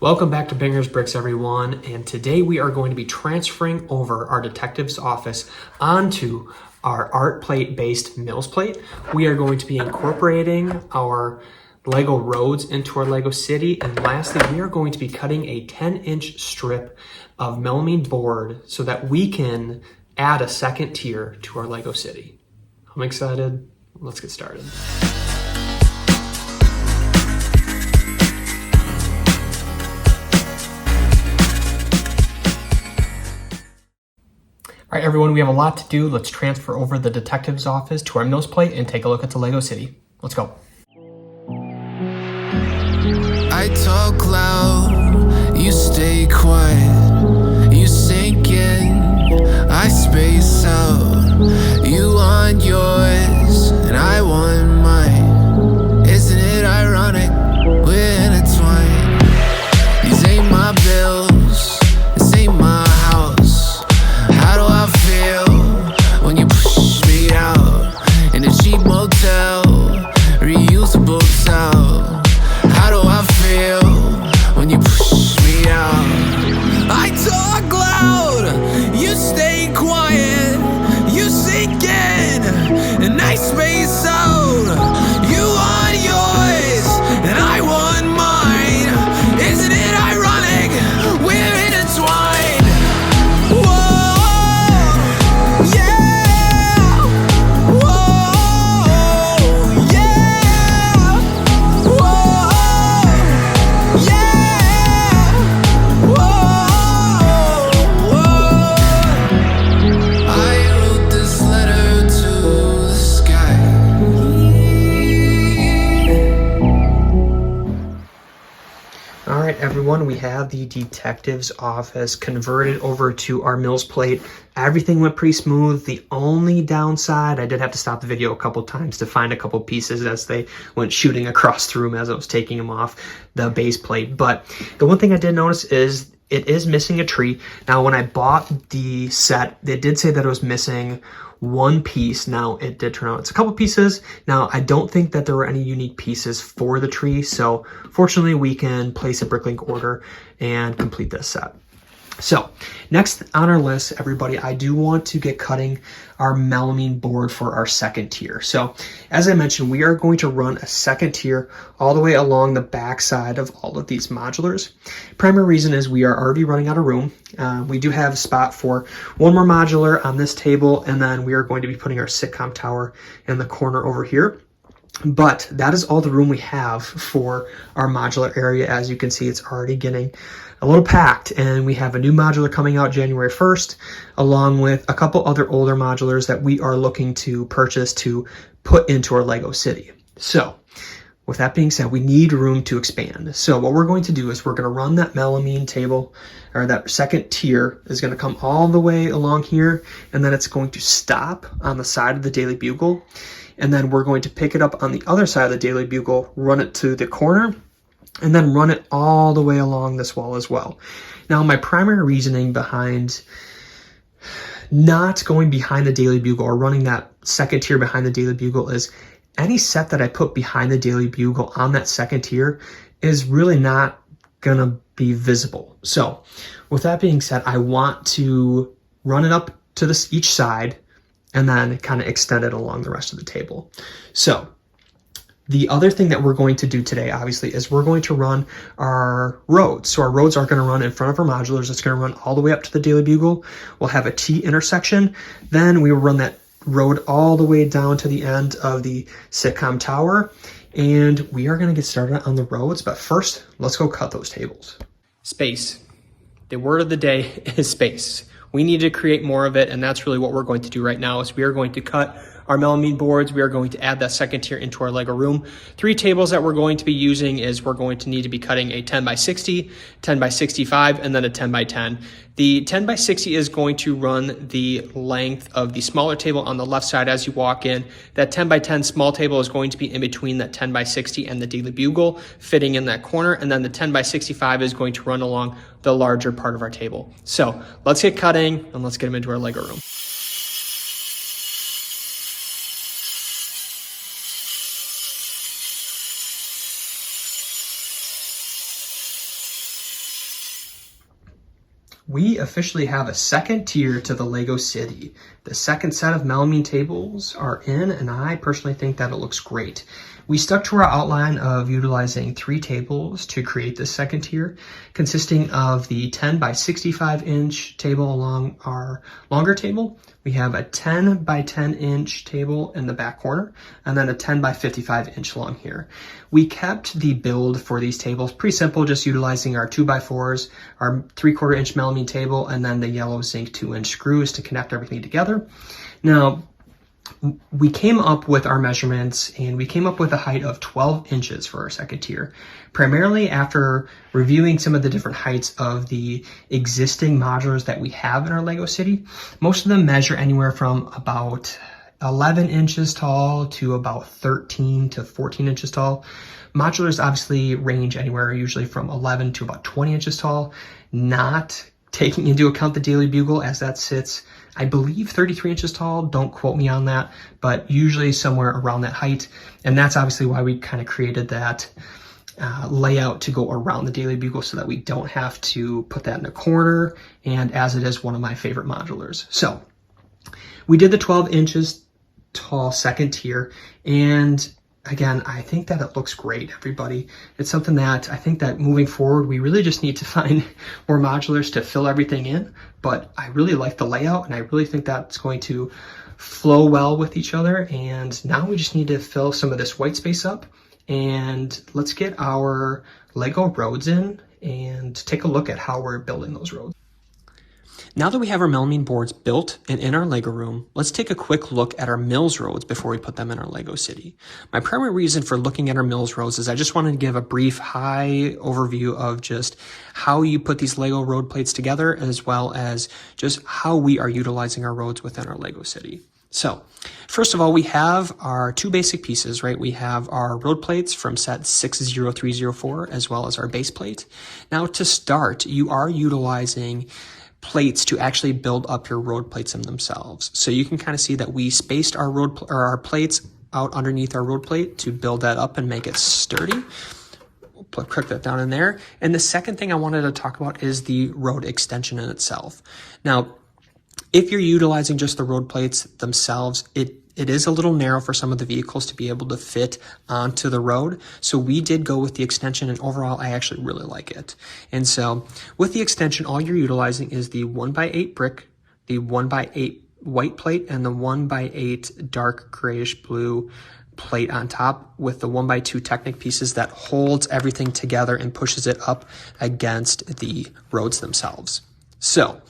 Welcome back to Binger's Bricks, everyone, and today we are going to be transferring over our detective's office onto our art plate based Mills plate. We are going to be incorporating our Lego roads into our Lego city, and lastly we are going to be cutting a 10-inch strip of melamine board so that we can add a second tier to our Lego city. I'm excited. Let's get started. All right, everyone, we have a lot to do. Let's transfer over the detective's office to our Mills plate and take a look at the Lego city. Let's go. I talk loud, you stay quiet, you sink in, I space out, you want yours, and I want mine. Isn't it ironic, we're intertwined? These ain't my bills, this ain't my house. How do I feel when you push me out in a cheap motel, reusable towel? How do I feel when you push me out? I talk loud, you stay quiet, you sink in, and I space out. You want yours, and I want mine. Isn't it ironic? We're intertwined. Whoa, yeah. Whoa, yeah. Whoa. I wrote this letter to the sky. All right, everyone, we have the detective's office converted over to our Mills plate. Everything went pretty smooth. The only downside, I did have to stop the video a couple times to find a couple pieces as they went shooting across the room as I was taking them off the base plate. But the one thing I did notice is it is missing a tree. Now, when I bought the set, they did say that it was missing one piece. Now, it did turn out it's a couple pieces. Now, I don't think that there were any unique pieces for the tree, so fortunately, we can place a bricklink order and complete this set. So, next on our list, everybody, I do want to get cutting our melamine board for our second tier. So, as I mentioned, we are going to run a second tier all the way along the back side of all of these modulars. Primary reason is we are already running out of room. We do have a spot for one more modular on this table, and then we are going to be putting our sitcom tower in the corner over here. But that is all the room we have for our modular area. As you can see, it's already getting a little packed, and we have a new modular coming out January 1st, along with a couple other older modulars that we are looking to purchase to put into our Lego city. So with that being said, we need room to expand. So what we're going to do is we're going to run that melamine table, or that second tier is going to come all the way along here, and then it's going to stop on the side of the Daily Bugle. And then we're going to pick it up on the other side of the Daily Bugle, run it to the corner, and then run it all the way along this wall as well. Now, my primary reasoning behind not going behind the Daily Bugle or running that second tier behind the Daily Bugle is any set that I put behind the Daily Bugle on that second tier is really not gonna be visible. So with that being said, I want to run it up to this each side and then kind of extend it along the rest of the table. So the other thing that we're going to do today, obviously, is we're going to run our roads. So our roads are going to run in front of our modulars. It's going to run all the way up to the Daily Bugle. We'll have a T intersection. Then we will run that road all the way down to the end of the sitcom tower. And we are going to get started on the roads. But first, let's go cut those tables. Space. The word of the day is space. We need to create more of it, and that's really what we're going to do right now is we are going to cut our melamine boards. We are going to add that second tier into our Lego room. 3 tables that we're going to be using is we're going to need to be cutting a 10 by 60, 10 by 65, and then a 10 by 10. The 10 by 60 is going to run the length of the smaller table on the left side as you walk in. That 10 by 10 small table is going to be in between that 10 by 60 and the Daily Bugle, fitting in that corner. And then the 10 by 65 is going to run along the larger part of our table. So let's get cutting and let's get them into our Lego room. we officially have a second tier to the Lego City. The second set of melamine tables are in, and I personally think that it looks great. We stuck to our outline of utilizing 3 tables to create this second tier, consisting of the 10 by 65 inch table along our longer table. We have a 10 by 10 inch table in the back corner, and then a 10 by 55 inch long here. We kept the build for these tables pretty simple, just utilizing our 2x4s, our 3/4 inch melamine table, and then the yellow zinc 2-inch screws to connect everything together. Now, we came up with our measurements, and we came up with a height of 12 inches for our second tier, primarily after reviewing some of the different heights of the existing modulars that we have in our Lego City. Most of them measure anywhere from about 11 inches tall to about 13 to 14 inches tall. Modulars obviously range anywhere usually from 11 to about 20 inches tall, not taking into account the Daily Bugle, as that sits, I believe, 33 inches tall. Don't quote me on that, but usually somewhere around that height. And that's obviously why we kind of created that layout to go around the Daily Bugle so that we don't have to put that in a corner, and as it is one of my favorite modulars. So we did the 12 inches tall second tier, and again, I think that it looks great, everybody. It's something that I think that moving forward, we really just need to find more modulars to fill everything in. But I really like the layout, and I really think that's going to flow well with each other. And now we just need to fill some of this white space up. And let's get our Lego roads in and take a look at how we're building those roads. Now that we have our melamine boards built and in our Lego room, let's take a quick look at our Mills roads before we put them in our Lego City. My primary reason for looking at our Mills roads is I just wanted to give a brief high overview of just how you put these Lego road plates together, as well as just how we are utilizing our roads within our Lego City. So, first of all, we have our 2 basic pieces, right? We have our road plates from set 60304, as well as our base plate. Now, to start, you are utilizing plates to actually build up your road plates in themselves. So you can kind of see that we spaced our our plates out underneath our road plate to build that up and make it sturdy. We'll click that down in there. And the second thing I wanted to talk about is the road extension in itself. Now, if you're utilizing just the road plates themselves, it is a little narrow for some of the vehicles to be able to fit onto the road. So we did go with the extension, and overall, I actually really like it. And so with the extension, all you're utilizing is the 1x8 brick, the 1x8 white plate, and the 1x8 dark grayish blue plate on top, with the 1x2 Technic pieces that holds everything together and pushes it up against the roads themselves. So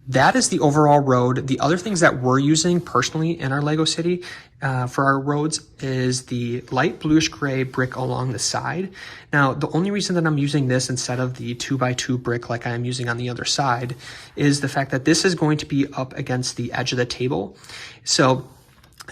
that is the overall road. The other things that we're using personally in our Lego City for our roads is the light bluish gray brick along the side. Now, the only reason that I'm using this instead of the 2x2 brick like I am using on the other side is the fact that this is going to be up against the edge of the table. So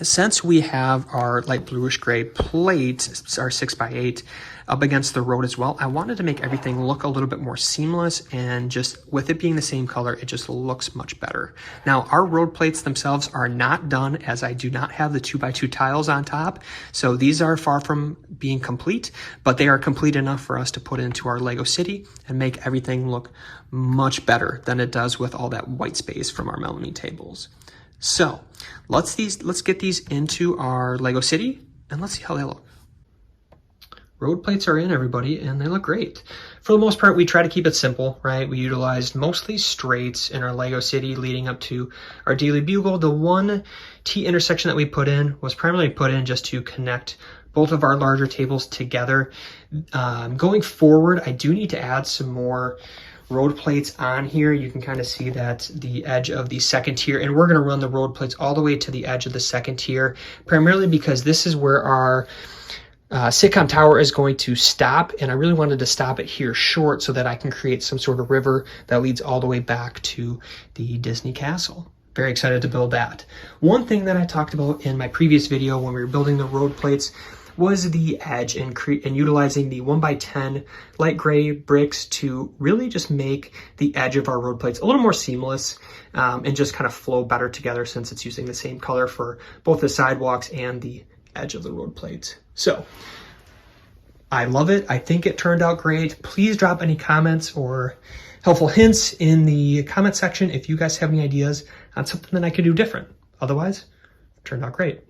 since we have our light bluish gray plate, our 6x8, up against the road as well, I wanted to make everything look a little bit more seamless, and just with it being the same color, it just looks much better. Now, our road plates themselves are not done, as I do not have the 2x2 tiles on top. So these are far from being complete, but they are complete enough for us to put into our Lego City and make everything look much better than it does with all that white space from our melamine tables. So let's get these into our Lego City, and let's see how they look. Road plates are in, everybody, and they look great. For the most part, we try to keep it simple, right? We utilized mostly straights in our Lego City leading up to our Daily Bugle. The one T intersection that we put in was primarily put in just to connect both of our larger tables together. Going forward, I do need to add some more road plates on here. You can kind of see that the edge of the second tier, and we're going to run the road plates all the way to the edge of the second tier, primarily because this is where our sitcom tower is going to stop, and I really wanted to stop it here short so that I can create some sort of river that leads all the way back to the Disney Castle. Very excited to build that. One thing that I talked about in my previous video when we were building the road plates was the edge, and utilizing the 1x10 light gray bricks to really just make the edge of our road plates a little more seamless, and just kind of flow better together, since it's using the same color for both the sidewalks and the edge of the road plates. So I love it. I think it turned out great. Please drop any comments or helpful hints in the comment section if you guys have any ideas on something that I could do different. Otherwise, it turned out great.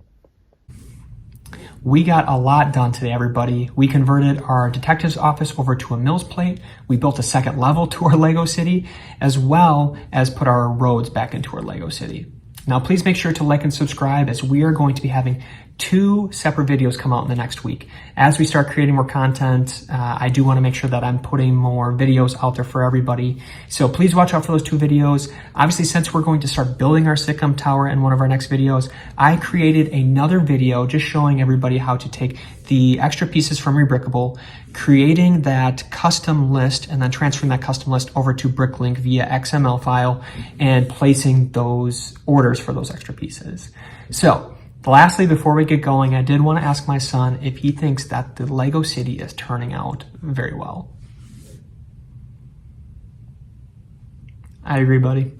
We got a lot done today, everybody. We converted our detective's office over to a Mills plate. We built a second level to our Lego city, as well as put our roads back into our Lego city. Now, please make sure to like and subscribe, as we are going to be having 2 separate videos come out in the next week. As we start creating more content, I do want to make sure that I'm putting more videos out there for everybody. So please watch out for those 2 videos. Obviously, since we're going to start building our sitcom tower in one of our next videos, I created another video just showing everybody how to take the extra pieces from Rebrickable, creating that custom list, and then transferring that custom list over to Bricklink via XML file and placing those orders for those extra pieces. So, lastly, before we get going, I did want to ask my son if he thinks that the Lego city is turning out very well. I agree, buddy.